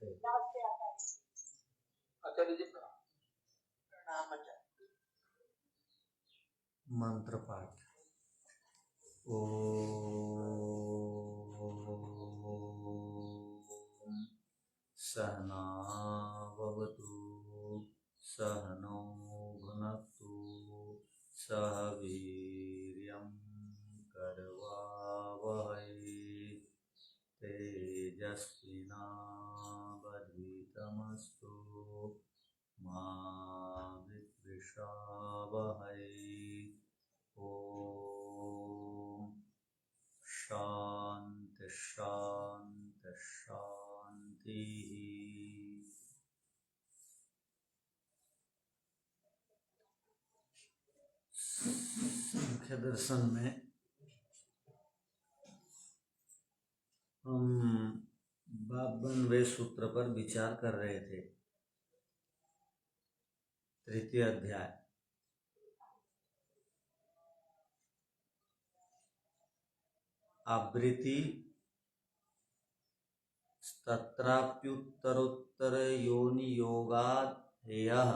नमस्ते। आचार्य जी प्रणाम। मंत्र पाठ। ओम सहना भवतु सहनौ भुनक्तु सह वीर्यं करवावहै तेजस्विनावधीतमस्तु मा विद्विषावहै। ओम शांति शांति शांति। सांख्य दर्शन में हम 52वें सूत्र पर विचार कर रहे थे। तृतीय अध्याय। आवृत्ति तत्राप्युत्तरोत्तर योनि योगात् हेयः,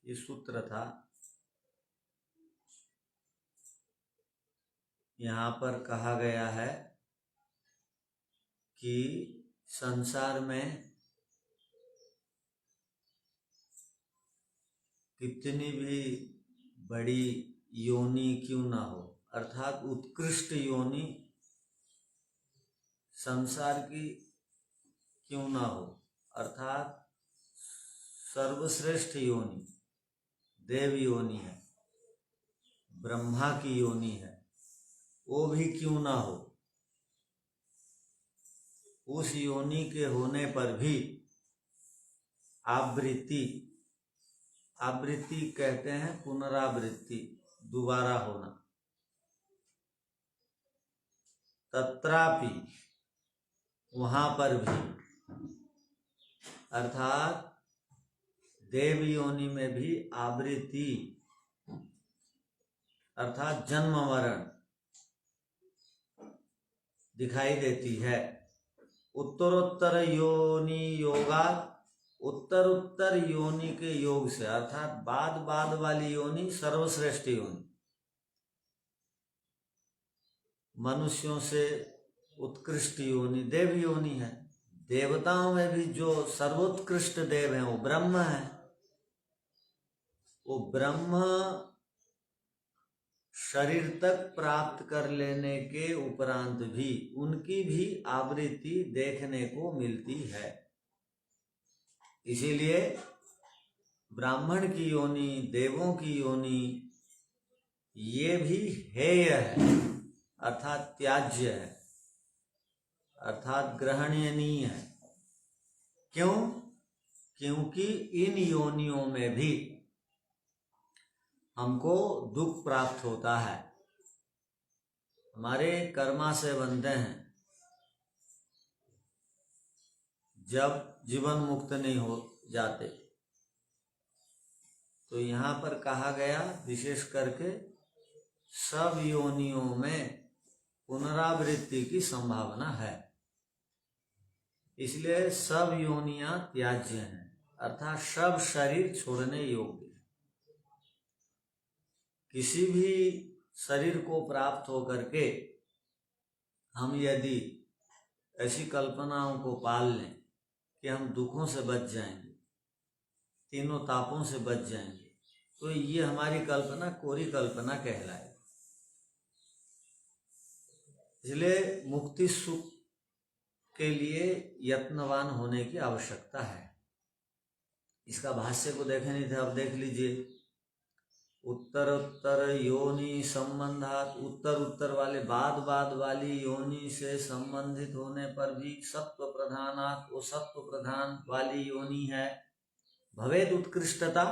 ये सूत्र था। यहाँ पर कहा गया है कि संसार में कितनी भी बड़ी योनि क्यों ना हो, अर्थात उत्कृष्ट योनि संसार की क्यों ना हो, अर्थात सर्वश्रेष्ठ योनि देव योनि है, ब्रह्मा की योनि है, वो भी क्यों ना हो, उस योनि के होने पर भी आवृत्ति कहते हैं पुनरावृत्ति, दोबारा होना। तत्रापि, वहां पर भी, अर्थात देव योनि में भी आवृत्ति अर्थात जन्म मरण दिखाई देती है। उत्तरोत्तर योनि योगा, उत्तर उत्तर योनि के योग से, अर्थात बाद वाली योनि सर्वश्रेष्ठ योनि, मनुष्यों से उत्कृष्ट योनि देव योनि है। देवताओं में भी जो सर्वोत्कृष्ट देव हैं वो ब्रह्म है। वो ब्रह्म शरीर तक प्राप्त कर लेने के उपरांत भी उनकी भी आवृत्ति देखने को मिलती है। इसीलिए ब्राह्मण की योनि, देवों की योनि, ये भी हेय है, अर्थात त्याज्य है, अर्थात ग्रहणीय नहीं है। क्यों? क्योंकि इन योनियों में भी हमको दुख प्राप्त होता है, हमारे कर्मा से बनते हैं। जब जीवन मुक्त नहीं हो जाते, तो यहाँ पर कहा गया विशेष करके सब योनियों में पुनरावृत्ति की संभावना है। इसलिए सब योनियां त्याज्य हैं, अर्थात सब शरीर छोड़ने योग्य। किसी भी शरीर को प्राप्त होकर के हम यदि ऐसी कल्पनाओं को पाल लें कि हम दुखों से बच जाएंगे, तीनों तापों से बच जाएंगे, तो ये हमारी कल्पना कोरी कल्पना कहलाए। इसलिए मुक्ति सुख के लिए यत्नवान होने की आवश्यकता है। इसका भाष्य को देखे नहीं थे, अब देख लीजिए। उत्तर उत्तर योनि संबंधात, उत्तर उत्तर वाले बाद वाली योनि से संबंधित होने पर भी सत्व प्रधानात, वो सत्व प्रधान वाली योनि है। भवेद उत्कृष्टता,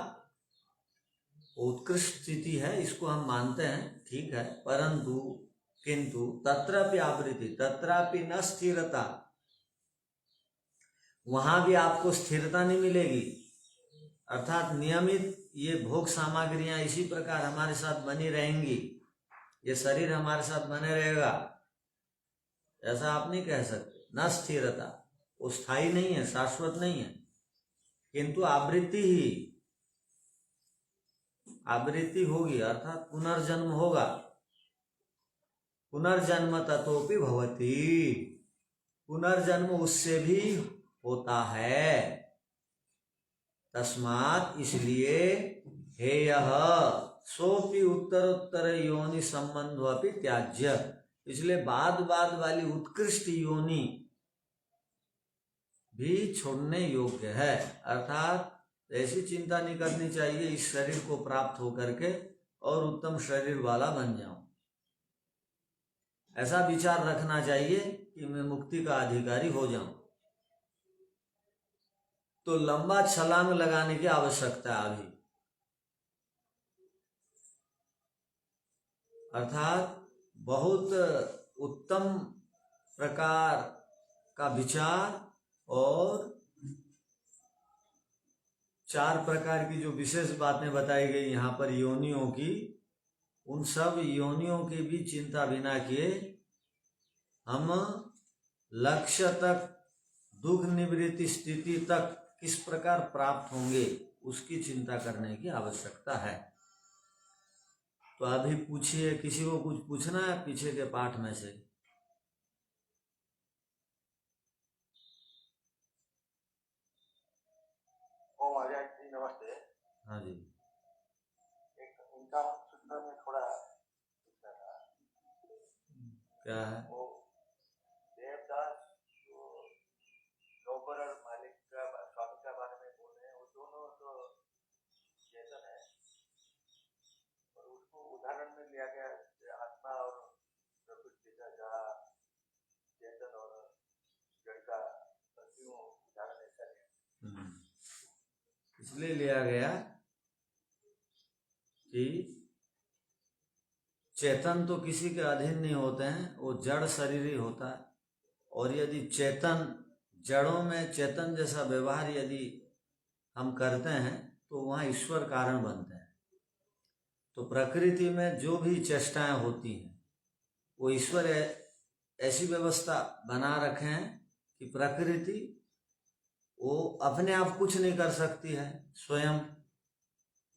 उत्कृष्ट स्थिति है, इसको हम मानते हैं, ठीक है। परंतु किंतु तत्रापि आवृत्ति, तत्रापि न स्थिरता, वहां भी आपको स्थिरता नहीं मिलेगी। अर्थात नियमित ये भोग सामग्रियां इसी प्रकार हमारे साथ बनी रहेंगी, ये शरीर हमारे साथ बने रहेगा, ऐसा आप नहीं कह सकते। न स्थिरता, वो स्थायी नहीं है, शाश्वत नहीं है, किंतु आवृत्ति होगी, अर्थात पुनर्जन्म होगा। पुनर्जन्म ततोपि भवति, पुनर्जन्म उससे भी होता है। तस्मात् इसलिए हेयः सोपि उत्तरोत्तर योनि संबंधोपि त्याज्य, इसलिए बाद वाली उत्कृष्ट योनि भी छोड़ने योग्य है। अर्थात ऐसी चिंता नहीं करनी चाहिए इस शरीर को प्राप्त होकर के और उत्तम शरीर वाला बन जाऊं, ऐसा विचार रखना चाहिए कि मैं मुक्ति का अधिकारी हो जाऊं। तो लंबा छलांग लगाने की आवश्यकता है अभी, अर्थात बहुत उत्तम प्रकार का विचार और 4 प्रकार की जो विशेष बातें बताई गई यहाँ पर योनियों की, उन सब योनियों की भी चिंता बिना किए हम लक्ष्य तक, दुख निवृत्ति स्थिति तक किस प्रकार प्राप्त होंगे उसकी चिंता करने की आवश्यकता है। तो अभी पूछिए, किसी को कुछ पूछना है पीछे के पाठ में से? ओम आचार्य जी नमस्ते। हाँ जी। एक उनका सूत्र में थोड़ा पूछना था। क्या है? वो देवदास जो नौकर और मालिक का स्वामी का बारे में बोल रहे हैं, वो दोनों तो चेतन है, और उसको उदाहरण में लिया गया आत्मा और प्रकृति का, जहाँ चेतन और जड़ का क्यों उदाहरण ऐसा लिया? इसलिए लिया गया कि चेतन तो किसी के अधीन नहीं होते हैं, वो जड़ शरीर ही होता है। और यदि चेतन जड़ों में चेतन जैसा व्यवहार यदि हम करते हैं तो वहाँ ईश्वर कारण बनते हैं। तो प्रकृति में जो भी चेष्टाएं होती हैं वो ईश्वर ऐसी व्यवस्था बना रखे हैं कि प्रकृति वो अपने आप कुछ नहीं कर सकती है स्वयं,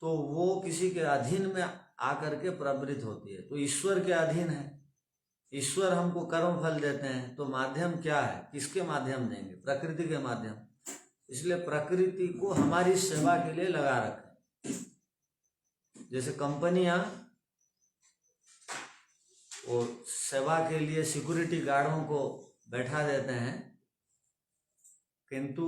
तो वो किसी के अधीन में आकर के प्रवृत्त होती है। तो ईश्वर के अधीन है, ईश्वर हमको कर्म फल देते हैं, तो माध्यम क्या है, किसके माध्यम देंगे? प्रकृति के माध्यम। इसलिए प्रकृति को हमारी सेवा के लिए लगा रखें। जैसे कंपनियां वो सेवा के लिए सिक्योरिटी गार्डों को बैठा देते हैं, किंतु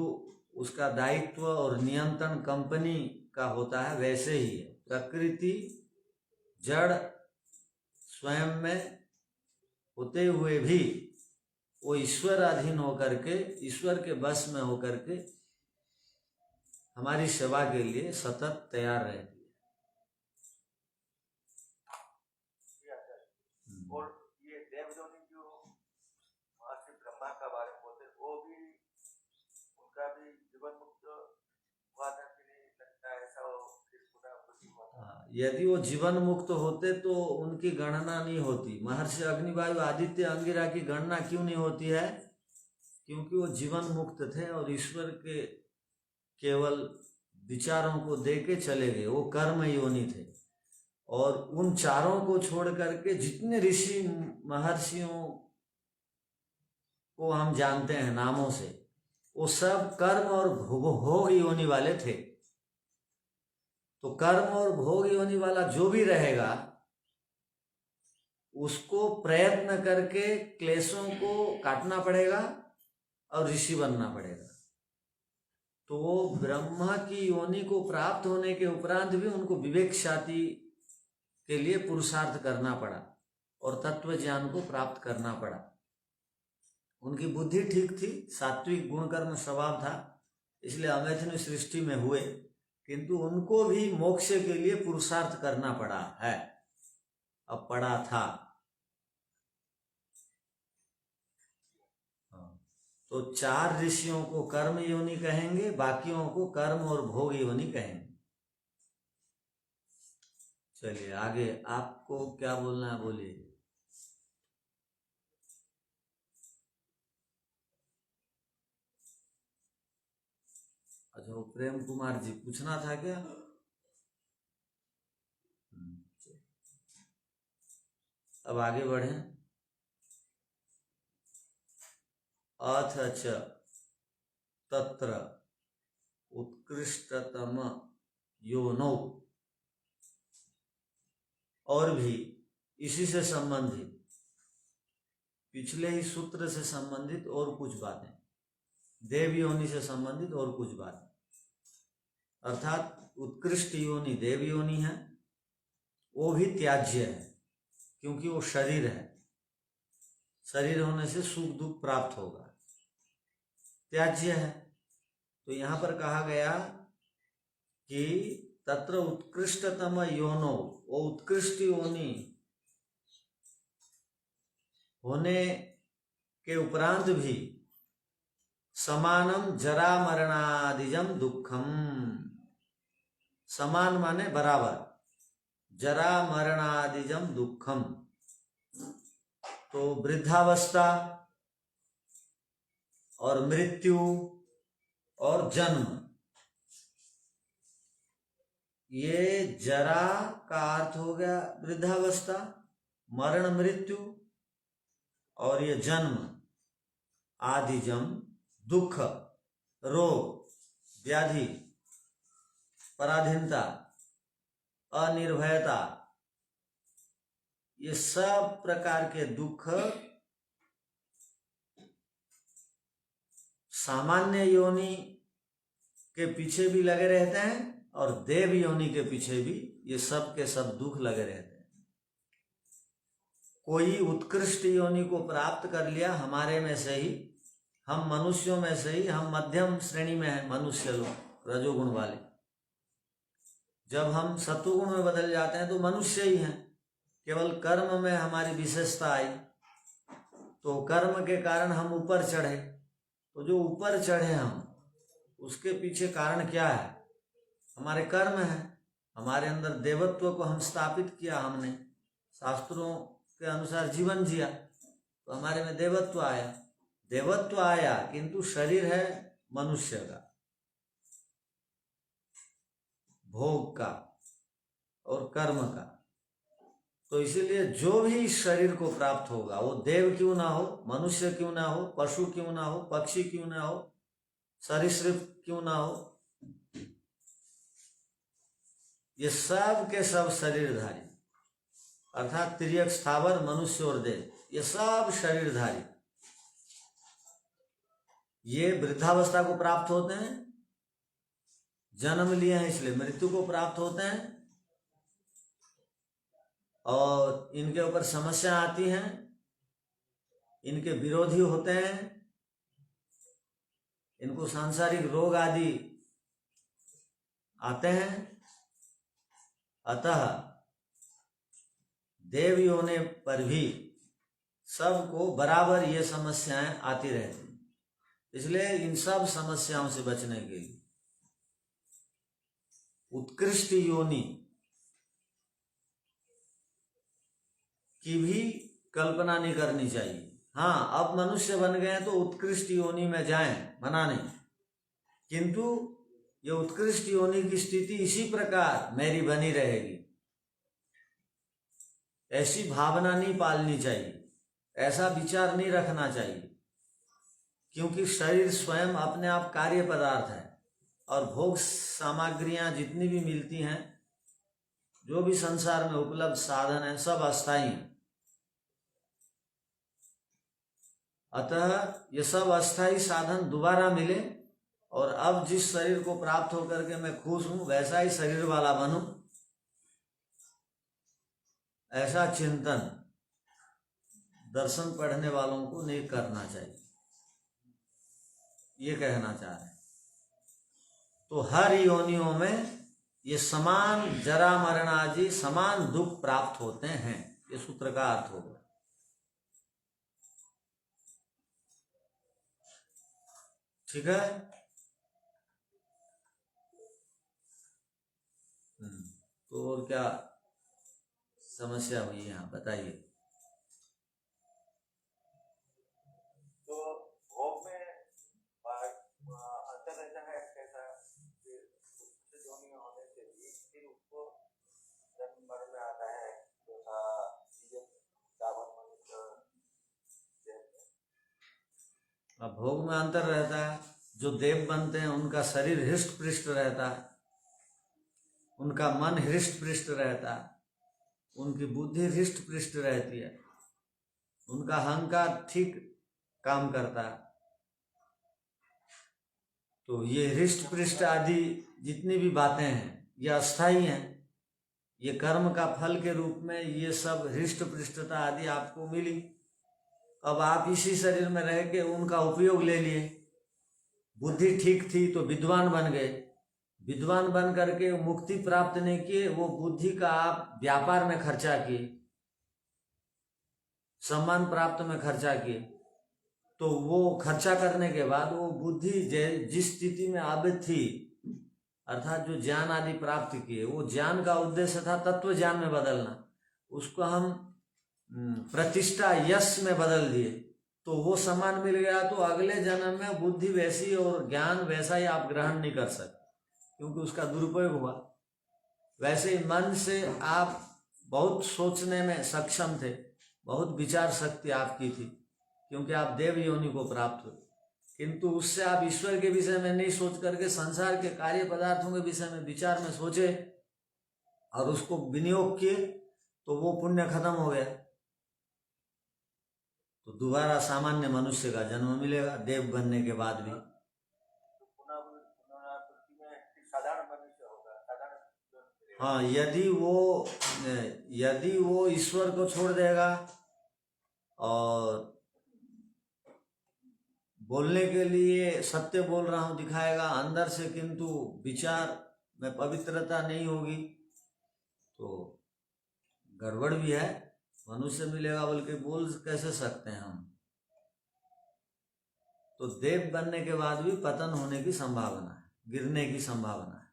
उसका दायित्व और नियंत्रण कंपनी का होता है, वैसे ही है प्रकृति। जड़ स्वयं में होते हुए भी वो ईश्वर अधीन होकर के, ईश्वर के बस में होकर के हमारी सेवा के लिए सतत तैयार रहती है। और ये देवयोनि जो महर्षि ब्रह्मा का बारे में बोलते, वो भी उनका भी जीवन मुक्त हुआ था कि नहीं लगता है ऐसा? यदि वो जीवन मुक्त होते तो उनकी गणना नहीं होती। महर्षि अग्निवायु आदित्य अंगिरा की गणना क्यों नहीं होती है? क्योंकि वो जीवन मुक्त थे और ईश्वर के केवल विचारों को दे के चले गए, वो कर्म योनि थे। और उन चारों को छोड़ करके जितने ऋषि महर्षियों को हम जानते हैं नामों से, वो सब कर्म और भोग योनि वाले थे। तो कर्म और भोग योनि वाला जो भी रहेगा उसको प्रयत्न करके क्लेशों को काटना पड़ेगा और ऋषि बनना पड़ेगा। तो वो ब्रह्मा की योनि को प्राप्त होने के उपरांत भी उनको विवेक ख्याति के लिए पुरुषार्थ करना पड़ा और तत्व ज्ञान को प्राप्त करना पड़ा। उनकी बुद्धि ठीक थी, सात्विक गुण कर्म स्वभाव था, इसलिए अमैथुनी सृष्टि में हुए, किंतु उनको भी मोक्ष के लिए पुरुषार्थ करना पड़ा है, अब पड़ा था। तो 4 ऋषियों को कर्म योनि कहेंगे, बाकियों को कर्म और भोग योनि कहेंगे। चलिए आगे, आपको क्या बोलना है बोलिए। अच्छा, वो प्रेम कुमार जी पूछना था क्या? अब आगे बढ़े। अथ च तत्र उत्कृष्टतम योनौ, और भी इसी से संबंधित, पिछले ही सूत्र से संबंधित और कुछ बातें, देव योनि से संबंधित और कुछ बातें, अर्थात उत्कृष्ट योनि देव योनि है, वो भी त्याज्य है क्योंकि वो शरीर है, शरीर होने से सुख दुख प्राप्त होगा, त्याज्य है। तो यहाँ पर कहा गया कि तत्र उत्कृष्टतम योनो, वो उत्कृष्ट योनि होने के उपरांत भी समानम जरा मरणादिजम दुखम, समान माने बराबर, जरा मरणादिजम दुखम, तो वृद्धावस्था और मृत्यु और जन्म, ये जरा का अर्थ हो गया वृद्धावस्था, मरण मृत्यु, और ये जन्म आदिजम दुख, रोग, व्याधि, पराधीनता, अनिर्भयता, ये सब प्रकार के दुख सामान्य योनि के पीछे भी लगे रहते हैं और देव योनि के पीछे भी ये सब के सब दुख लगे रहते हैं। कोई उत्कृष्ट योनि को प्राप्त कर लिया हमारे में से ही, हम मनुष्यों में से ही, हम मध्यम श्रेणी में हैं मनुष्य लोग, रजोगुण वाले। जब हम सत्वगुण में बदल जाते हैं तो मनुष्य ही हैं, केवल कर्म में हमारी विशेषता आई, तो कर्म के कारण हम ऊपर चढ़े। तो जो ऊपर चढ़े हम, उसके पीछे कारण क्या है? हमारे कर्म है। हमारे अंदर देवत्व को हम स्थापित किया, हमने शास्त्रों के अनुसार जीवन जिया, तो हमारे में देवत्व आया। देवत्व आया किंतु शरीर है मनुष्य का, भोग का और कर्म का। तो इसीलिए जो भी इस शरीर को प्राप्त होगा, वो देव क्यों ना हो, मनुष्य क्यों ना हो, पशु क्यों ना हो, पक्षी क्यों ना हो, सरीसृप क्यों ना हो, ये सब के सब शरीरधारी, अर्थात तिर्यक, स्थावर, मनुष्य और देव, ये सब शरीरधारी, ये वृद्धावस्था को प्राप्त होते हैं, जन्म लिए हैं इसलिए मृत्यु को प्राप्त होते हैं, और इनके ऊपर समस्या आती हैं, इनके विरोधी होते हैं, इनको सांसारिक रोग आदि आते हैं। अतः देव होने पर भी सबको बराबर ये समस्याएं आती रहती हैं। इसलिए इन सब समस्याओं से बचने के लिए उत्कृष्ट योनि की भी कल्पना नहीं करनी चाहिए। हाँ, अब मनुष्य बन गए हैं तो उत्कृष्ट योनि में जाएं, मना नहीं, किंतु ये उत्कृष्ट योनि की स्थिति इसी प्रकार मेरी बनी रहेगी, ऐसी भावना नहीं पालनी चाहिए, ऐसा विचार नहीं रखना चाहिए, क्योंकि शरीर स्वयं अपने आप कार्य पदार्थ है, और भोग सामग्रियां जितनी भी मिलती हैं, जो भी संसार में उपलब्ध साधन है, सब अस्थायी हैं। अतः ये सब अस्थायी साधन दोबारा मिले, और अब जिस शरीर को प्राप्त होकर के मैं खुश हूं, वैसा ही शरीर वाला बनूं, ऐसा चिंतन दर्शन पढ़ने वालों को नहीं करना चाहिए, ये कहना चाह रहे हैं। तो हर योनियों में ये समान जरा मरणादि समान दुख प्राप्त होते हैं, ये सूत्र का अर्थ होगा। ठीक है। तो और क्या समस्या हुई यहाँ बताइए। तो भोग में अंतर रहता है कैसा? अब भोग में अंतर रहता है। जो देव बनते हैं उनका शरीर हृष्ट पृष्ट रहता है, उनका मन हृष्ट पृष्ट रहता है, उनकी बुद्धि हृष्ट पृष्ट रहती है, उनका अहंकार ठीक काम करता है। तो ये हृष्ट पृष्ट आदि जितनी भी बातें हैं ये अस्थाई हैं। ये कर्म का फल के रूप में ये सब हृष्ट पृष्ठता आदि आपको मिली। अब आप इसी शरीर में रह के उनका उपयोग ले लिए। बुद्धि ठीक थी तो विद्वान बन गए, विद्वान बन करके मुक्ति प्राप्त नहीं किए, वो बुद्धि का आप व्यापार में खर्चा किए, सम्मान प्राप्त में खर्चा किए। तो वो खर्चा करने के बाद वो बुद्धि जिस स्थिति में अब थी, अर्थात जो ज्ञान आदि प्राप्त किए, वो ज्ञान का उद्देश्य था तत्व ज्ञान में बदलना, उसको हम प्रतिष्ठा यश में बदल दिए। तो वो सम्मान मिल गया तो अगले जन्म में बुद्धि वैसी और ज्ञान वैसा ही आप ग्रहण नहीं कर सकते, क्योंकि उसका दुरुपयोग हुआ। वैसे ही मन से आप बहुत सोचने में सक्षम थे, बहुत विचार शक्ति आपकी थी, क्योंकि आप देव योनि को प्राप्त हुए, किंतु उससे आप ईश्वर के विषय में नहीं सोच करके संसार के कार्य पदार्थों के विषय में विचार में सोचे और उसको विनियोग किए, तो वो पुण्य खत्म हो गया। तो दोबारा सामान्य मनुष्य का जन्म मिलेगा देव बनने के बाद भी। हाँ, यदि वो ईश्वर को छोड़ देगा और बोलने के लिए सत्य बोल रहा हूँ दिखाएगा अंदर से, किंतु विचार में पवित्रता नहीं होगी, तो गड़बड़ भी है। मनुष्य मिलेगा बल्कि बोल कैसे सकते हैं हम। तो देव बनने के बाद भी पतन होने की संभावना है, गिरने की संभावना है।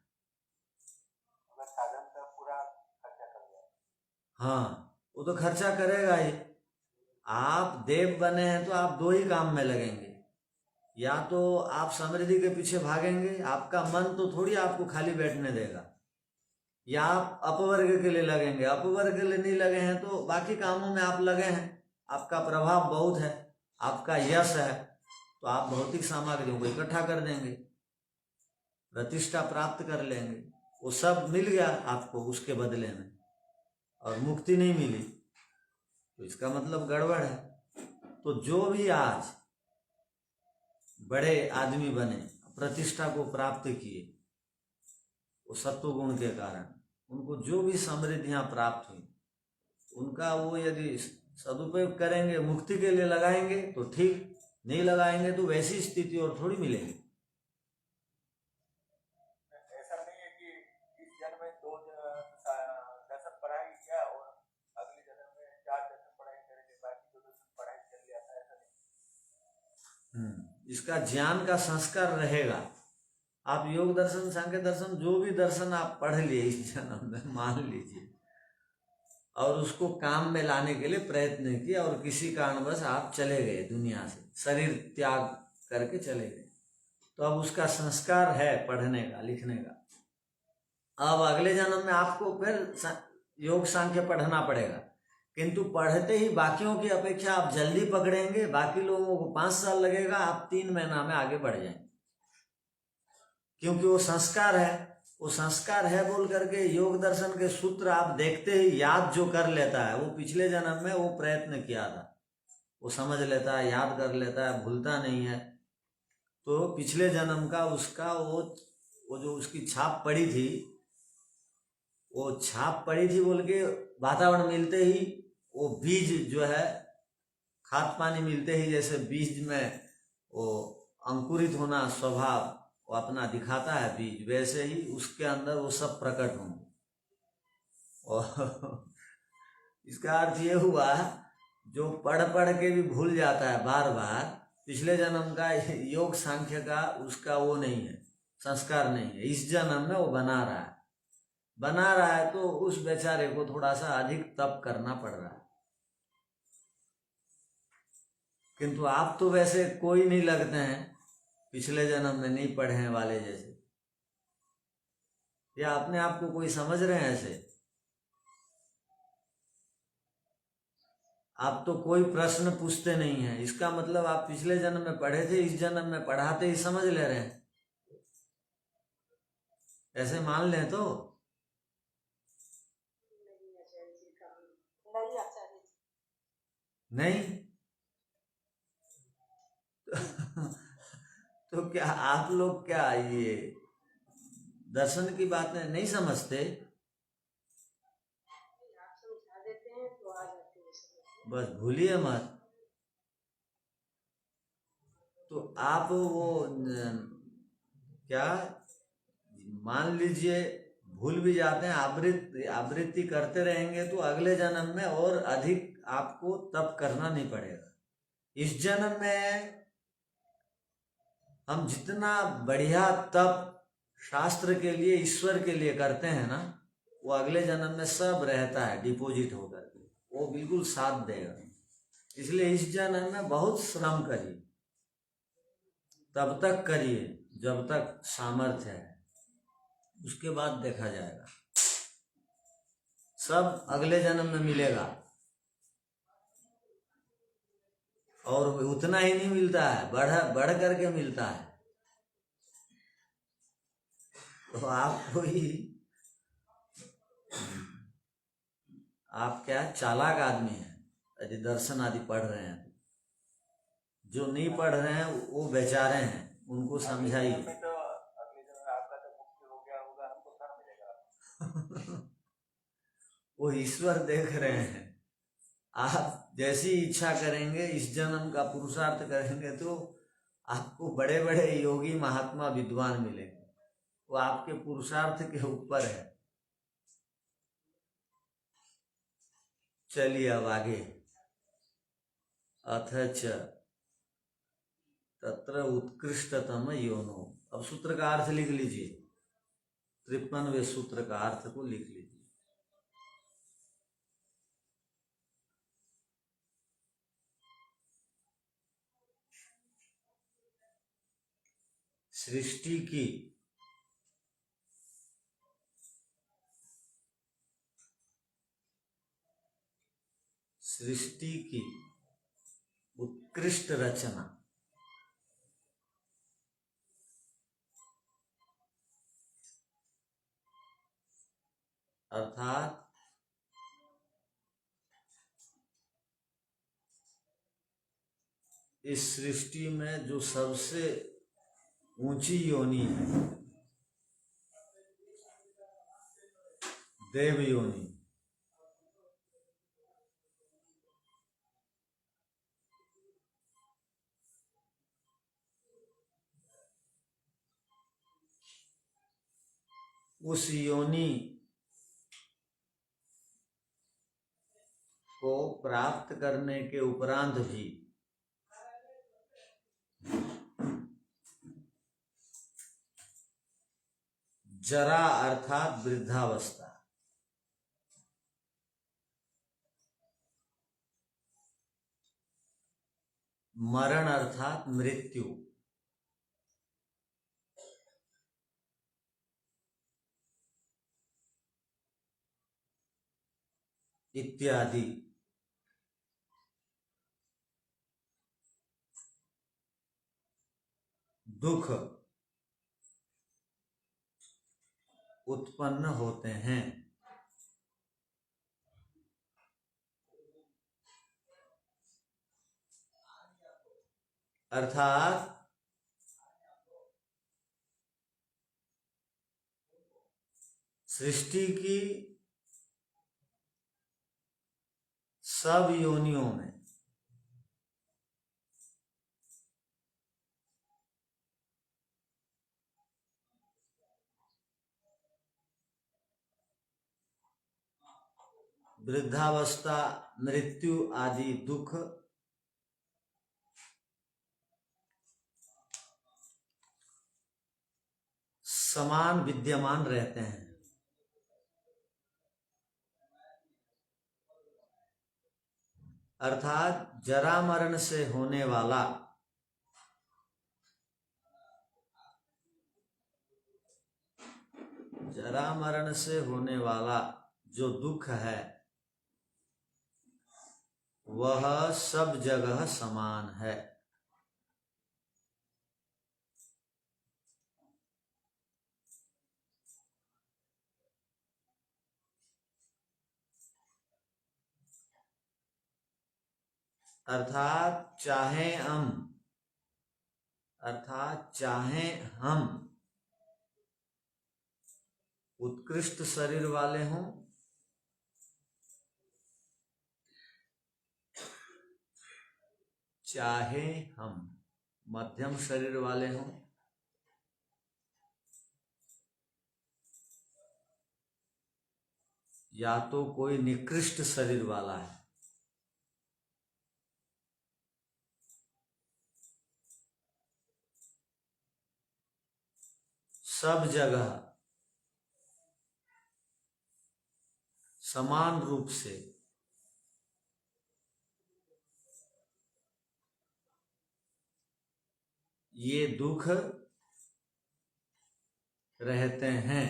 हाँ, वो तो खर्चा करेगा ही। आप देव बने हैं तो आप दो ही काम में लगेंगे, या तो आप समृद्धि के पीछे भागेंगे, आपका मन तो थोड़ी आपको खाली बैठने देगा, या आप अपवर्ग के लिए लगेंगे। अपवर्ग के लिए नहीं लगे हैं तो बाकी कामों में आप लगे हैं, आपका प्रभाव बहुत है, आपका यश है, तो आप भौतिक सामग्रियों को इकट्ठा कर देंगे, प्रतिष्ठा प्राप्त कर लेंगे, वो सब मिल गया आपको उसके बदले में, और मुक्ति नहीं मिली, तो इसका मतलब गड़बड़ है। तो जो भी आज बड़े आदमी बने, प्रतिष्ठा को प्राप्त किए, वो सत्व गुण के कारण उनको जो भी समृद्धियां प्राप्त हुई, उनका वो यदि सदुपयोग करेंगे, मुक्ति के लिए लगाएंगे तो ठीक, नहीं लगाएंगे तो वैसी स्थिति और थोड़ी मिलेगी। ऐसा नहीं है कि इस जन्म में 2 दर्शन पढ़ाई किया और अगले जन्म में 4 दर्शन पढ़ाई करेंगे, बाकी 2 दर्शन पढ़ाई कर लिया था, ऐसा नहीं। इसका ज्ञान का संस्कार रहेगा। आप योग दर्शन, सांख्य दर्शन, जो भी दर्शन आप पढ़ लिए इस जन्म में, मान लीजिए, और उसको काम में लाने के लिए प्रयत्न किया और किसी कारणवश आप चले गए दुनिया से, शरीर त्याग करके चले गए, तो अब उसका संस्कार है पढ़ने का, लिखने का। अब अगले जन्म में आपको फिर योग सांख्य पढ़ना पड़ेगा, किंतु पढ़ते ही बाकियों की अपेक्षा आप जल्दी पकड़ेंगे। बाकी लोगों को 5 साल लगेगा, आप 3 महीना में आगे बढ़ जाएंगे, क्योंकि वो संस्कार है। वो संस्कार है बोल करके योग दर्शन के सूत्र आप देखते ही याद जो कर लेता है, वो पिछले जन्म में वो प्रयत्न किया था, वो समझ लेता है, याद कर लेता है, भूलता नहीं है। तो पिछले जन्म का उसका वो जो उसकी छाप पड़ी थी, वो छाप पड़ी थी बोल के वातावरण मिलते ही वो बीज जो है, खाद पानी मिलते ही जैसे बीज में वो अंकुरित होना स्वभाव वो अपना दिखाता है बीज, वैसे ही उसके अंदर वो सब प्रकट होंगे। और इसका अर्थ ये हुआ, जो पढ़ पढ़ के भी भूल जाता है बार बार, पिछले जन्म का योग सांख्य का उसका वो नहीं है, संस्कार नहीं है, इस जन्म में वो बना रहा है, तो उस बेचारे को थोड़ा सा अधिक तप करना पड़ रहा है। किंतु आप तो वैसे कोई नहीं लगते हैं पिछले जन्म में नहीं पढ़ने वाले जैसे, या अपने आप को कोई समझ रहे हैं ऐसे? आप तो कोई प्रश्न पूछते नहीं है, इसका मतलब आप पिछले जन्म में पढ़े थे, इस जन्म में पढ़ाते ही समझ ले रहे हैं, ऐसे मान लें तो। नहीं तो क्या आप लोग क्या ये दर्शन की बातें नहीं समझते? बस भूलिए मत। तो आप वो क्या मान लीजिए भूल भी जाते हैं, आवृत्ति करते रहेंगे तो अगले जन्म में और अधिक आपको तप करना नहीं पड़ेगा। इस जन्म में हम जितना बढ़िया तप शास्त्र के लिए, ईश्वर के लिए करते हैं ना, वो अगले जन्म में सब रहता है डिपॉजिट होकर के, वो बिल्कुल साथ देगा। इसलिए इस जन्म में बहुत श्रम करिए, तब तक करिए जब तक सामर्थ्य है, उसके बाद देखा जाएगा, सब अगले जन्म में मिलेगा। और उतना ही नहीं मिलता है, बढ़ करके मिलता है। तो आप क्या चालाक आदमी हैं यदि दर्शन आदि पढ़ रहे हैं। जो नहीं पढ़ रहे हैं वो बेचारे हैं, उनको समझाइए। तो अगले जन्म आपका तो मुक्ति हो गया होगा, हमको कहाँ मिलेगा? वो ईश्वर देख रहे हैं। आप जैसी इच्छा करेंगे, इस जन्म का पुरुषार्थ करेंगे तो आपको बड़े बड़े योगी महात्मा विद्वान मिलेंगे, वो आपके पुरुषार्थ के ऊपर है। चलिए अब आगे। अथच तत्र उत्कृष्टतम योनो। अब सूत्र का अर्थ लिख लीजिए, 53वें सूत्र का अर्थ को लिख लीजिए। सृष्टि की उत्कृष्ट रचना, अर्थात इस सृष्टि में जो सबसे ऊंची योनि है, देव योनि, उस योनि को प्राप्त करने के उपरांत भी जरा अर्थात वृद्धावस्था, मरण अर्थात मृत्यु, इत्यादि दुख उत्पन्न होते हैं। अर्थात सृष्टि की सब योनियों में वृद्धावस्था, मृत्यु आदि दुख समान विद्यमान रहते हैं। अर्थात जरा मरण से होने वाला जो दुख है वह सब जगह समान है। अर्थात चाहे हम उत्कृष्ट शरीर वाले हों चाहे हम मध्यम शरीर वाले हों या तो कोई निकृष्ट शरीर वाला है, सब जगह समान रूप से ये दुख रहते हैं।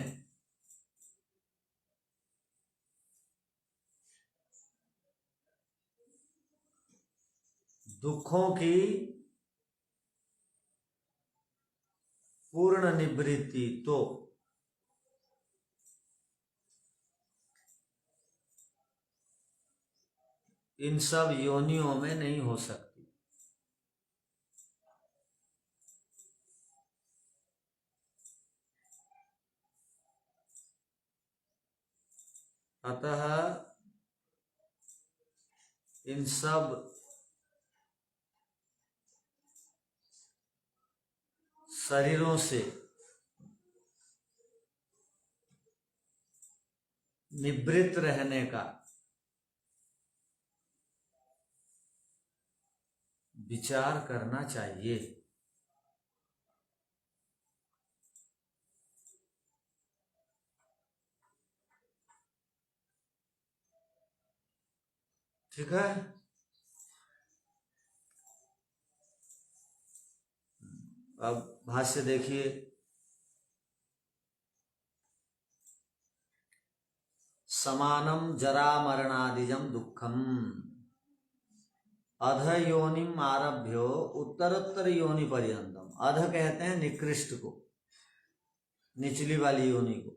दुखों की पूर्ण निवृत्ति तो इन सब योनियों में नहीं हो सकती। अतः इन सब शरीरों से निवृत्त रहने का विचार करना चाहिए। ठीक है। अब भाष्य देखिए। समानम जरा मरणादिजम दुखम अध योनिम आरभ्यो उत्तरोत्तर योनि पर्यंतम। अध कहते हैं निकृष्ट को, निचली वाली योनि को।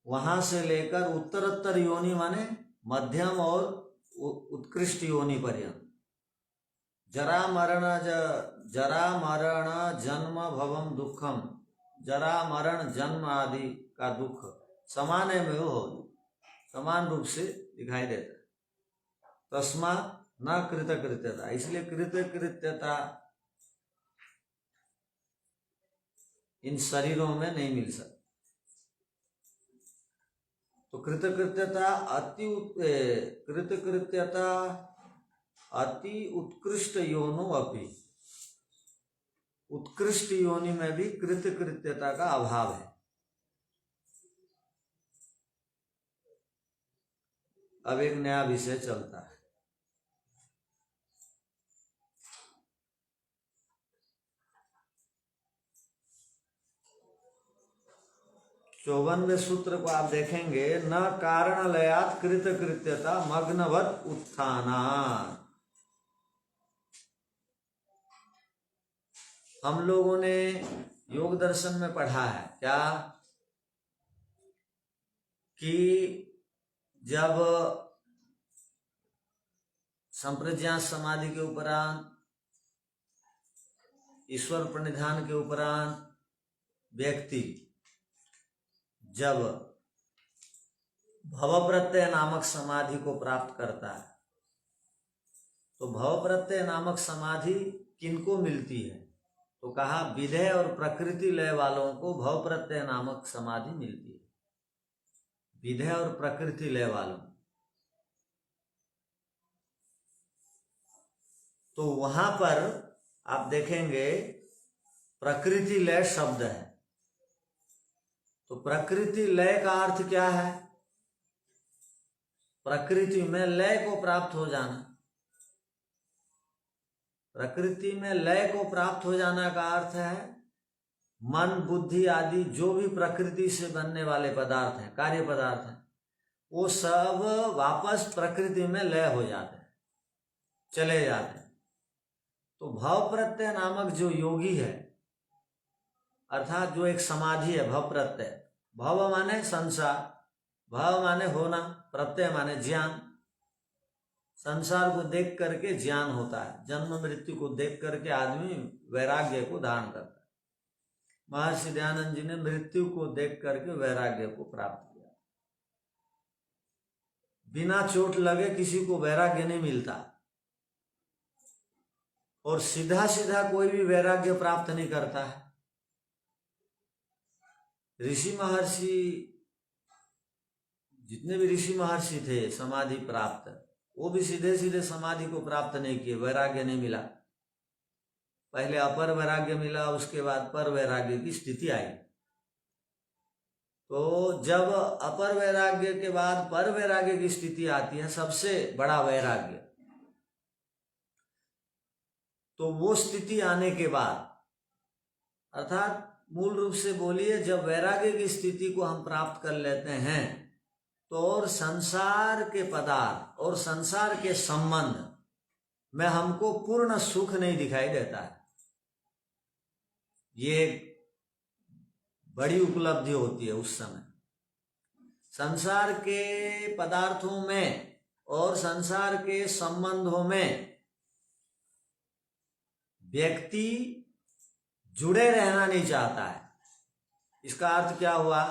वहां से लेकर उत्तरोत्तर योनि माने मध्यम और उत्कृष्ट योनि पर्यंत। जरा मरण जन्म भवम दुखम, जरा मरण जन्म आदि का दुख समान में हो, समान रूप से दिखाई देता है। तस्मात् न कृतकृत्यता, इसलिए कृतकृत्यता इन शरीरों में नहीं मिल सकती। तो कृतकृत्यता अति उत्कृष्ट योनो अपि, उत्कृष्ट योनि में भी कृतकृत्यता का अभाव है। अब एक नया विषय चलता है। चौवनवें सूत्र को आप देखेंगे, न कारण लयात कृतकृत्यता मग्नवत उत्थानात्। हम लोगों ने योग दर्शन में पढ़ा है क्या कि जब संप्रज्ञात समाधि के उपरांत, ईश्वर प्रणिधान के उपरांत व्यक्ति जब भव प्रत्यय नामक समाधि को प्राप्त करता है, तो भव प्रत्यय नामक समाधि किनको मिलती है? तो कहा विधेय और प्रकृति लय वालों को भव प्रत्यय नामक समाधि मिलती है। विधेय और प्रकृति लय वालों, तो वहां पर आप देखेंगे प्रकृति लय शब्द है। तो प्रकृति लय का अर्थ क्या है? प्रकृति में लय को प्राप्त हो जाना। प्रकृति में लय को प्राप्त हो जाना का अर्थ है मन बुद्धि आदि जो भी प्रकृति से बनने वाले पदार्थ हैं, कार्य पदार्थ हैं, वो सब वापस प्रकृति में लय हो जाते हैं। चले जाते हैं। तो भव प्रत्यय नामक जो योगी है, अर्थात जो एक समाधि है, भव प्रत्यय, भव माने संसार, भव माने होना, प्रत्यय माने ज्ञान। संसार को देख करके ज्ञान होता है, जन्म मृत्यु को देख करके आदमी वैराग्य को धारण करता है। महर्षि दयानंद जी ने मृत्यु को देख करके वैराग्य को प्राप्त किया। बिना चोट लगे किसी को वैराग्य नहीं मिलता, और सीधा सीधा कोई भी वैराग्य प्राप्त नहीं करता है। ऋषि महर्षि, जितने भी ऋषि महर्षि थे समाधि प्राप्त, वो भी सीधे सीधे समाधि को प्राप्त नहीं किए, वैराग्य नहीं मिला। पहले अपर वैराग्य मिला, उसके बाद पर वैराग्य की स्थिति आई। तो जब अपर वैराग्य के बाद पर वैराग्य की स्थिति आती है, सबसे बड़ा वैराग्य, तो वो स्थिति आने के बाद, अर्थात मूल रूप से बोलिए, जब वैराग्य की स्थिति को हम प्राप्त कर लेते हैं, तो और संसार के पदार्थ और संसार के संबंध में हमको पूर्ण सुख नहीं दिखाई देता है। ये बड़ी उपलब्धि होती है उस समय। संसार के पदार्थों में और संसार के संबंधों में व्यक्ति जुड़े रहना नहीं चाहता है। इसका अर्थ क्या हुआ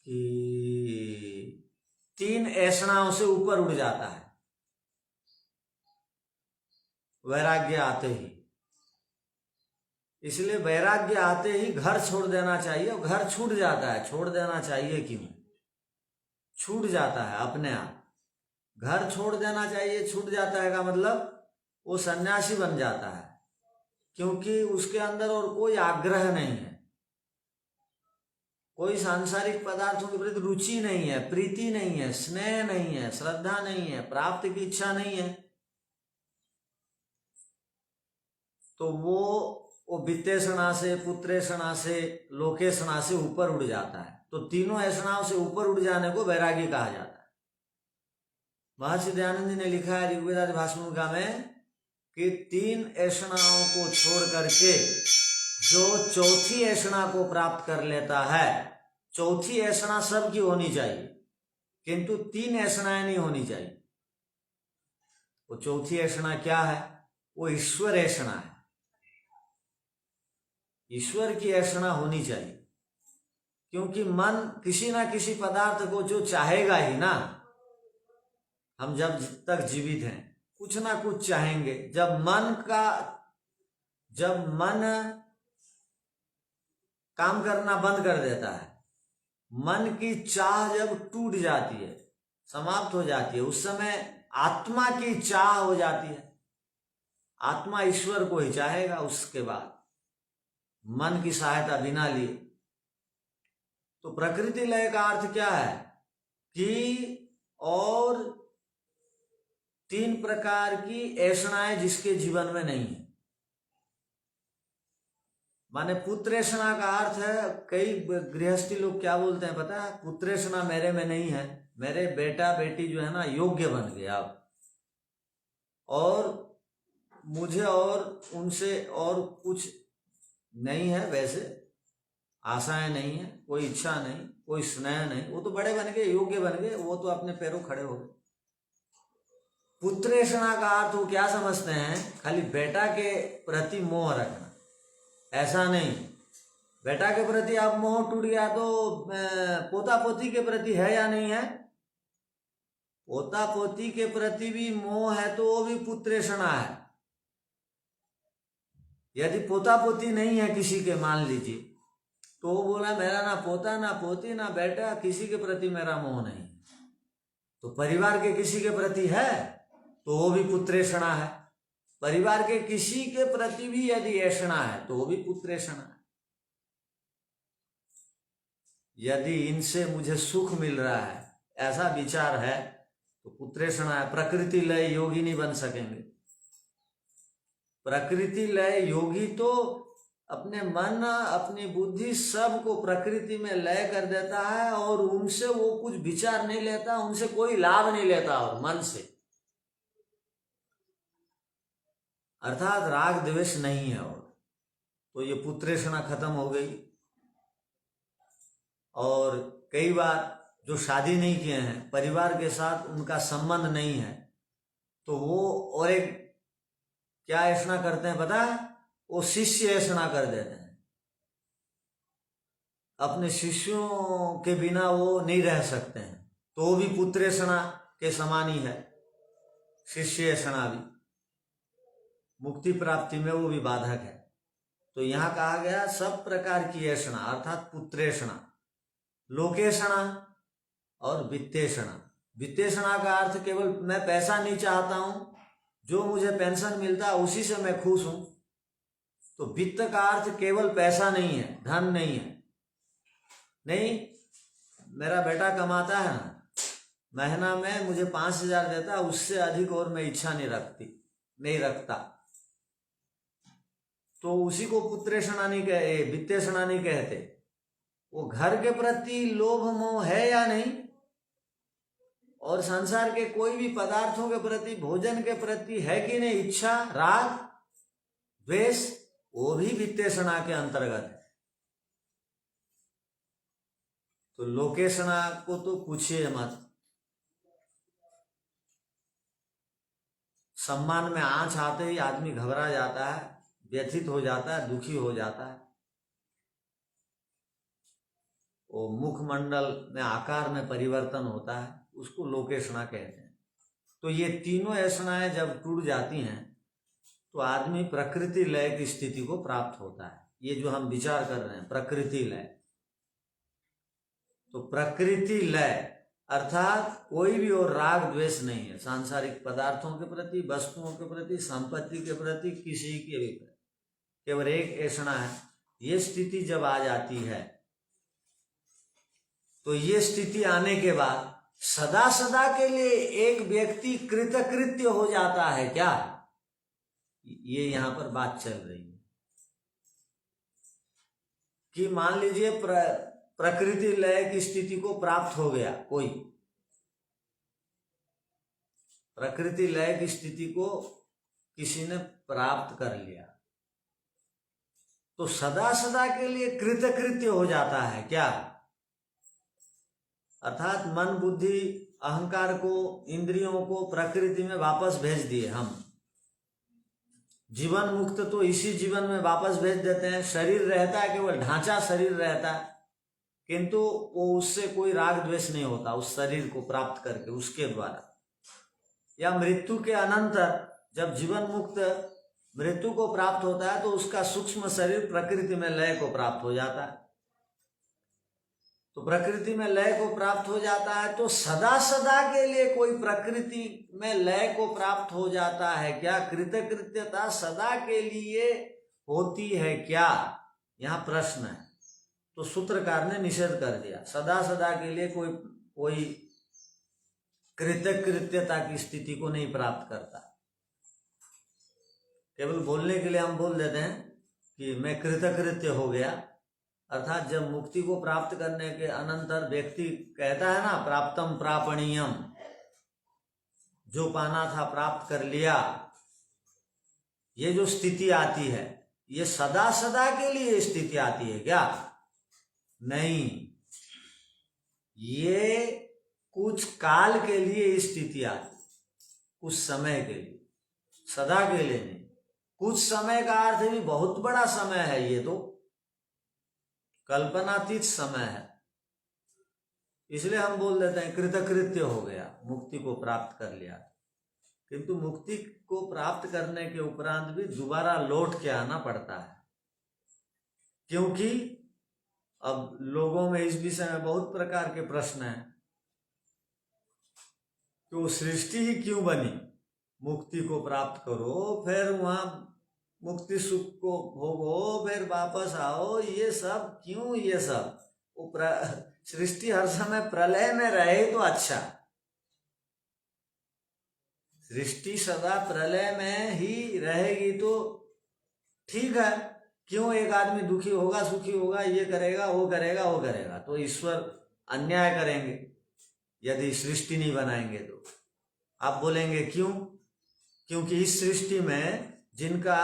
कि 3 ऐषणाओं से ऊपर उड़ जाता है वैराग्य आते ही। इसलिए वैराग्य आते ही घर छोड़ देना चाहिए, और घर छूट जाता है। छोड़ देना चाहिए क्यों? छूट जाता है अपने आप। घर छोड़ देना चाहिए, छूट जाता है का मतलब वो सन्यासी बन जाता है, क्योंकि उसके अंदर और कोई आग्रह नहीं है, कोई सांसारिक पदार्थों के प्रति रुचि नहीं है, प्रीति नहीं है, स्नेह नहीं है, श्रद्धा नहीं है, प्राप्ति की इच्छा नहीं है। तो वो वित्तेषणा से, पुत्रेषणा से, लोकेषणा से ऊपर उड़ जाता है। तो तीनों ऐषणाओं से ऊपर उड़ जाने को वैराग्य कहा जाता है। महर्षि दयानंद जी ने लिखा है ऋग्वेदादि भाष्यभूमिका में कि 3 ऐषणाओं को छोड़ करके जो चौथी ऐषणा को प्राप्त कर लेता है, चौथी ऐषणा सबकी होनी चाहिए, किंतु 3 ऐषणाएं नहीं होनी चाहिए। वो चौथी ऐषणा क्या है? वो ईश्वर ऐषणा है। ईश्वर की ऐषणा होनी चाहिए, क्योंकि मन किसी ना किसी पदार्थ को जो चाहेगा ही ना। हम जब तक जीवित हैं कुछ ना कुछ चाहेंगे। जब मन काम करना बंद कर देता है, मन की चाह जब टूट जाती है, समाप्त हो जाती है, उस समय आत्मा की चाह हो जाती है। आत्मा ईश्वर को ही चाहेगा उसके बाद, मन की सहायता बिना लिए। तो प्रकृति लय का अर्थ क्या है कि और 3 प्रकार की ऐषणाएं जिसके जीवन में नहीं है। माने पुत्रेषणा का अर्थ है, कई गृहस्थी लोग क्या बोलते हैं पता है? पुत्रेषणा मेरे में नहीं है, मेरे बेटा बेटी जो है ना योग्य बन गए अब, और मुझे और उनसे और कुछ नहीं है, वैसे आशाएं नहीं है, कोई इच्छा नहीं, कोई स्नेह नहीं। वो तो बड़े बन गए, योग्य बन गए, वो तो अपने पैरों खड़े हो गए। पुत्रेषणा का अर्थ वो क्या समझते हैं? खाली बेटा के प्रति मोह रखना। ऐसा नहीं, बेटा के प्रति आप मोह टूट गया तो पोता पोती के प्रति है या नहीं है? पोता पोती के प्रति भी मोह है तो वो भी पुत्रेषणा है। यदि पोता पोती नहीं है किसी के, मान लीजिए, तो वो बोला मेरा ना पोता ना पोती ना बेटा, किसी के प्रति मेरा मोह नहीं। तो परिवार के किसी के प्रति है तो वो भी पुत्रेषणा है। परिवार के किसी के प्रति भी यदि ऐषणा है तो वो भी पुत्रेषणा है। यदि इनसे मुझे सुख मिल रहा है ऐसा विचार है तो पुत्रेषणा है। प्रकृति लय योगी नहीं बन सकेंगे। प्रकृति लय योगी तो अपने मन अपनी बुद्धि सब को प्रकृति में लय कर देता है, और उनसे वो कुछ विचार नहीं लेता, उनसे कोई लाभ नहीं लेता, और मन से अर्थात राग द्वेष नहीं है। और तो ये पुत्रेषणा खत्म हो गई। और कई बार जो शादी नहीं किए हैं, परिवार के साथ उनका संबंध नहीं है, तो वो और एक क्या ऐसा करते हैं पता है? वो शिष्य ऐसा कर देते हैं। अपने शिष्यों के बिना वो नहीं रह सकते हैं, तो वो भी पुत्रेषणा के समान ही है। शिष्य ऐसा भी मुक्ति प्राप्ति में वो भी बाधक है। तो यहाँ कहा गया सब प्रकार की ऐषणा अर्थात पुत्रेषणा, लोकेषणा और वित्तेषणा। वित्तेषणा का अर्थ केवल मैं पैसा नहीं चाहता हूं, जो मुझे पेंशन मिलता है उसी से मैं खुश हूं। तो वित्त का अर्थ केवल पैसा नहीं है, धन नहीं है। नहीं, मेरा बेटा कमाता है ना, महीना में मुझे 5,000 देता है, उससे अधिक और मैं इच्छा नहीं रखता, तो उसी को पुत्रेषणा नहीं कहे, वित्तेषणा नहीं कहते। वो घर के प्रति लोभ मोह है या नहीं, और संसार के कोई भी पदार्थों के प्रति, भोजन के प्रति है कि नहीं इच्छा, राग द्वेष, वो भी वित्तेषणा के अंतर्गत है। तो लोकेषणा को तो पूछिए मत। सम्मान में आंच आते ही आदमी घबरा जाता है, व्यथित हो जाता है, दुखी हो जाता है। वो मुखमंडल में आकार में परिवर्तन होता है, उसको लोकेषणा कहते हैं। तो ये तीनों ऐषणाएं जब टूट जाती हैं तो आदमी प्रकृति लय की स्थिति को प्राप्त होता है। ये जो हम विचार कर रहे हैं प्रकृति लय, तो प्रकृति लय अर्थात कोई भी और राग द्वेष नहीं है सांसारिक पदार्थों के प्रति, वस्तुओं के प्रति, संपत्ति के प्रति, किसी के भी प्रति। केवल एक ऐषणा है। ये स्थिति जब आ जाती है तो ये स्थिति आने के बाद सदा सदा के लिए एक व्यक्ति कृतकृत्य हो जाता है क्या? ये यहां पर बात चल रही है कि मान लीजिए प्रकृति लय की स्थिति को प्राप्त हो गया, कोई प्रकृति लय की स्थिति को किसी ने प्राप्त कर लिया, तो सदा सदा के लिए कृतकृत्य हो जाता है क्या? अर्थात मन बुद्धि अहंकार को, इंद्रियों को प्रकृति में वापस भेज दिए हम। जीवन मुक्त तो इसी जीवन में वापस भेज देते हैं। शरीर रहता है, केवल ढांचा शरीर रहता है, किंतु वो उससे कोई राग द्वेष नहीं होता उस शरीर को प्राप्त करके उसके द्वारा। या मृत्यु के अनंतर जब जीवन मुक्त मृत्यु को प्राप्त होता है तो उसका सूक्ष्म शरीर प्रकृति में लय को प्राप्त हो जाता है। तो प्रकृति में लय को प्राप्त हो जाता है तो सदा सदा के लिए कोई प्रकृति में लय को प्राप्त हो जाता है क्या? कृतकृत्यता सदा के लिए होती है क्या? यहाँ प्रश्न है। तो सूत्रकार ने निषेध कर दिया, सदा सदा के लिए कोई कृतकृत्यता की स्थिति को नहीं प्राप्त करता। केवल बोलने के लिए हम बोल देते हैं कि मैं कृतकृत्य हो गया, अर्थात जब मुक्ति को प्राप्त करने के अनंतर व्यक्ति कहता है ना प्राप्तम प्रापणीयम, जो पाना था प्राप्त कर लिया, ये जो स्थिति आती है ये सदा सदा के लिए स्थिति आती है क्या? नहीं, ये कुछ काल के लिए स्थिति आती, कुछ समय के लिए, सदा के लिए नहीं। कुछ समय का अर्थ भी बहुत बड़ा समय है, ये तो कल्पनातीत समय है। इसलिए हम बोल देते हैं कृतकृत्य हो गया, मुक्ति को प्राप्त कर लिया। किंतु मुक्ति को प्राप्त करने के उपरांत भी दोबारा लौट के आना पड़ता है, क्योंकि अब लोगों में इस विषय में बहुत प्रकार के प्रश्न हैं कि वो सृष्टि ही क्यों बनी? मुक्ति को प्राप्त करो, फिर वहां मुक्ति सुख को भोगो, फिर वापस आओ, ये सब क्यों? ये सब वो सृष्टि हर समय प्रलय में रहे तो अच्छा, सृष्टि सदा प्रलय में ही रहेगी तो ठीक है। क्यों एक आदमी दुखी होगा, सुखी होगा, ये करेगा वो करेगा वो करेगा, तो ईश्वर अन्याय करेंगे यदि सृष्टि नहीं बनाएंगे तो। आप बोलेंगे क्यों? क्योंकि इस सृष्टि में जिनका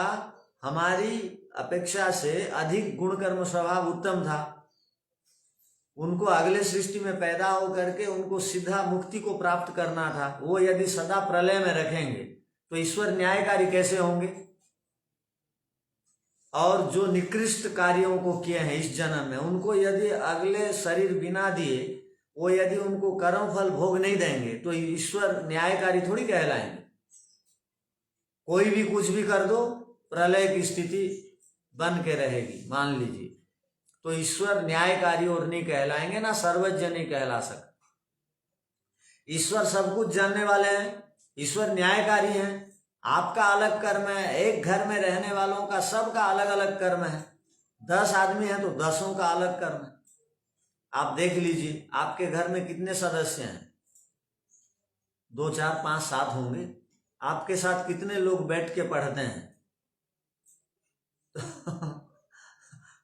हमारी अपेक्षा से अधिक गुण कर्म स्वभाव उत्तम था, उनको अगले सृष्टि में पैदा हो करके उनको सीधा मुक्ति को प्राप्त करना था, वो यदि सदा प्रलय में रखेंगे तो ईश्वर न्यायकारी कैसे होंगे? और जो निकृष्ट कार्यों को किए हैं इस जन्म में, उनको यदि अगले शरीर बिना दिए वो यदि उनको कर्म फल भोग नहीं देंगे तो ईश्वर न्यायकारी थोड़ी कहलाएंगे। कोई भी कुछ भी कर दो, प्रलय की स्थिति बन के रहेगी मान लीजिए, तो ईश्वर न्यायकारी और नहीं कहलाएंगे, ना सर्वज्ञ नहीं कहला सकते। ईश्वर सब कुछ जानने वाले हैं, ईश्वर न्यायकारी हैं। आपका अलग कर्म है, एक घर में रहने वालों का सबका अलग अलग कर्म है। 10 आदमी हैं तो 10 का अलग कर्म है। आप देख लीजिए आपके घर में कितने सदस्य हैं, 2 4 5 7 होंगे। आपके साथ कितने लोग बैठ के पढ़ते हैं?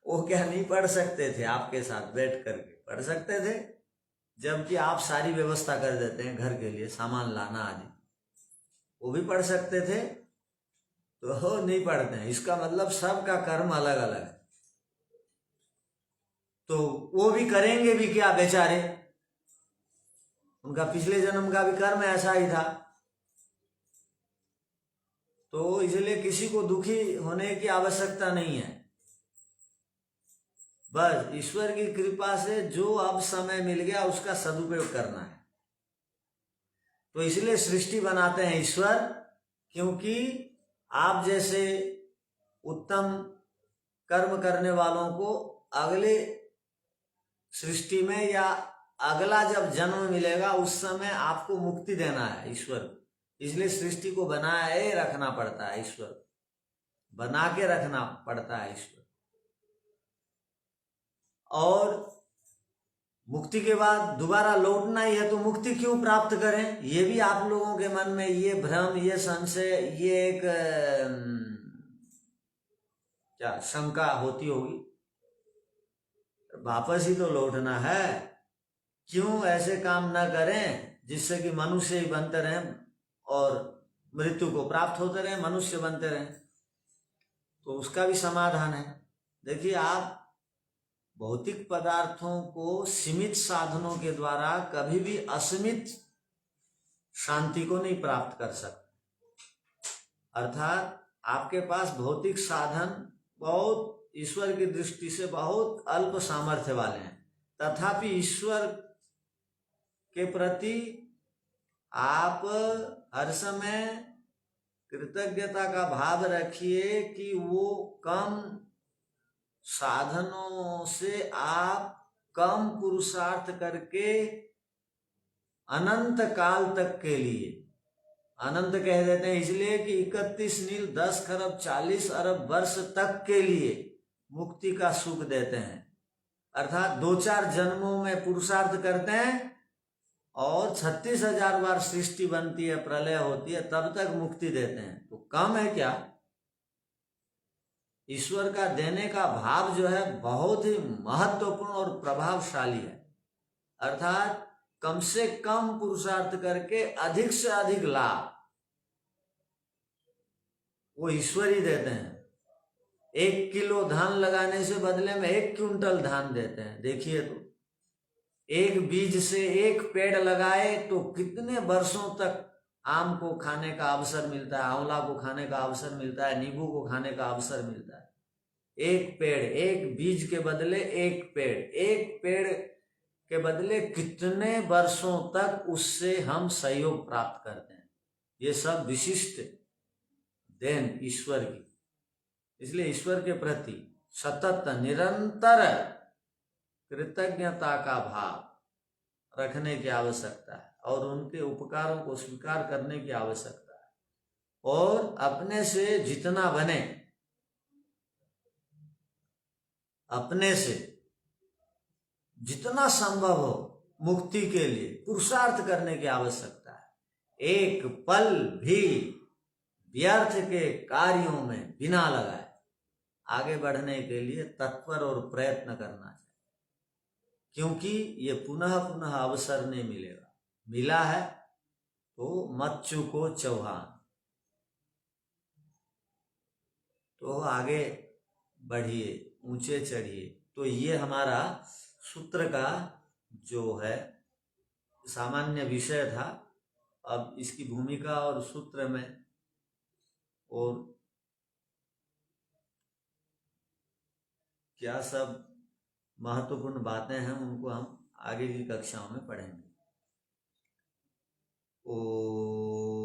वो क्या नहीं पढ़ सकते थे? आपके साथ बैठ करके पढ़ सकते थे, जबकि आप सारी व्यवस्था कर देते हैं घर के लिए, सामान लाना आदि, वो भी पढ़ सकते थे, तो नहीं पढ़ते हैं। इसका मतलब सबका कर्म अलग अलग है। तो वो भी करेंगे भी क्या बेचारे, उनका पिछले जन्म का भी कर्म ऐसा ही था। तो इसलिए किसी को दुखी होने की आवश्यकता नहीं है। बस ईश्वर की कृपा से जो अब समय मिल गया उसका सदुपयोग करना है। तो इसलिए सृष्टि बनाते हैं ईश्वर, क्योंकि आप जैसे उत्तम कर्म करने वालों को अगले सृष्टि में या अगला जब जन्म मिलेगा उस समय आपको मुक्ति देना है ईश्वर। इसलिए सृष्टि को बनाए रखना पड़ता है, ईश्वर बना के रखना पड़ता है ईश्वर। और मुक्ति के बाद दोबारा लौटना ही है तो मुक्ति क्यों प्राप्त करें? ये भी आप लोगों के मन में ये भ्रम, ये संशय, ये एक क्या शंका होती होगी। वापस ही तो लौटना है, क्यों ऐसे काम ना करें जिससे कि मनुष्य ही बनते रहें और मृत्यु को प्राप्त होते रहें, मनुष्य बनते रहें। तो उसका भी समाधान है। देखिए आप भौतिक पदार्थों को सीमित साधनों के द्वारा कभी भी असीमित शांति को नहीं प्राप्त कर सकते। अर्थात आपके पास भौतिक साधन बहुत ईश्वर की दृष्टि से बहुत अल्प सामर्थ्य वाले हैं, तथापि ईश्वर के प्रति आप हर समय कृतज्ञता का भाव रखिए कि वो कम साधनों से आप कम पुरुषार्थ करके अनंत काल तक के लिए, अनंत कह देते हैं इसलिए कि 31 नील 10 खरब 40 अरब वर्ष तक के लिए मुक्ति का सुख देते हैं। अर्थात 2-4 जन्मों में पुरुषार्थ करते हैं और 36,000 बार सृष्टि बनती है, प्रलय होती है, तब तक मुक्ति देते हैं। तो कम है क्या? ईश्वर का देने का भाव जो है बहुत ही महत्वपूर्ण और प्रभावशाली है। अर्थात कम से कम पुरुषार्थ करके अधिक से अधिक लाभ वो ईश्वर ही देते हैं। 1 किलो धान लगाने से बदले में 1 क्विंटल धान देते हैं। देखिए तो एक बीज से एक पेड़ लगाए तो कितने वर्षों तक आम को खाने का अवसर मिलता है, आंवला को खाने का अवसर मिलता है, नींबू को खाने का अवसर मिलता है। एक पेड़, एक बीज के बदले एक पेड़, एक पेड़ के बदले कितने वर्षों तक उससे हम सहयोग प्राप्त करते हैं। ये सब विशिष्ट देन ईश्वर की। इसलिए ईश्वर के प्रति सतत निरंतर कृतज्ञता का भाव रखने की आवश्यकता है और उनके उपकारों को स्वीकार करने की आवश्यकता है। और अपने से जितना बने, अपने से जितना संभव हो मुक्ति के लिए पुरुषार्थ करने की आवश्यकता है। एक पल भी व्यर्थ के कार्यों में बिना लगाए आगे बढ़ने के लिए तत्पर और प्रयत्न करना चाहिए, क्योंकि ये पुनः पुनः अवसर नहीं मिलेगा। मिला है तो मत चूको चौहान। तो आगे बढ़िए, ऊंचे चढ़िए। तो ये हमारा सूत्र का जो है सामान्य विषय था। अब इसकी भूमिका और सूत्र में और क्या सब महत्वपूर्ण बातें हैं उनको हम आगे की कक्षाओं में पढ़ेंगे। ओ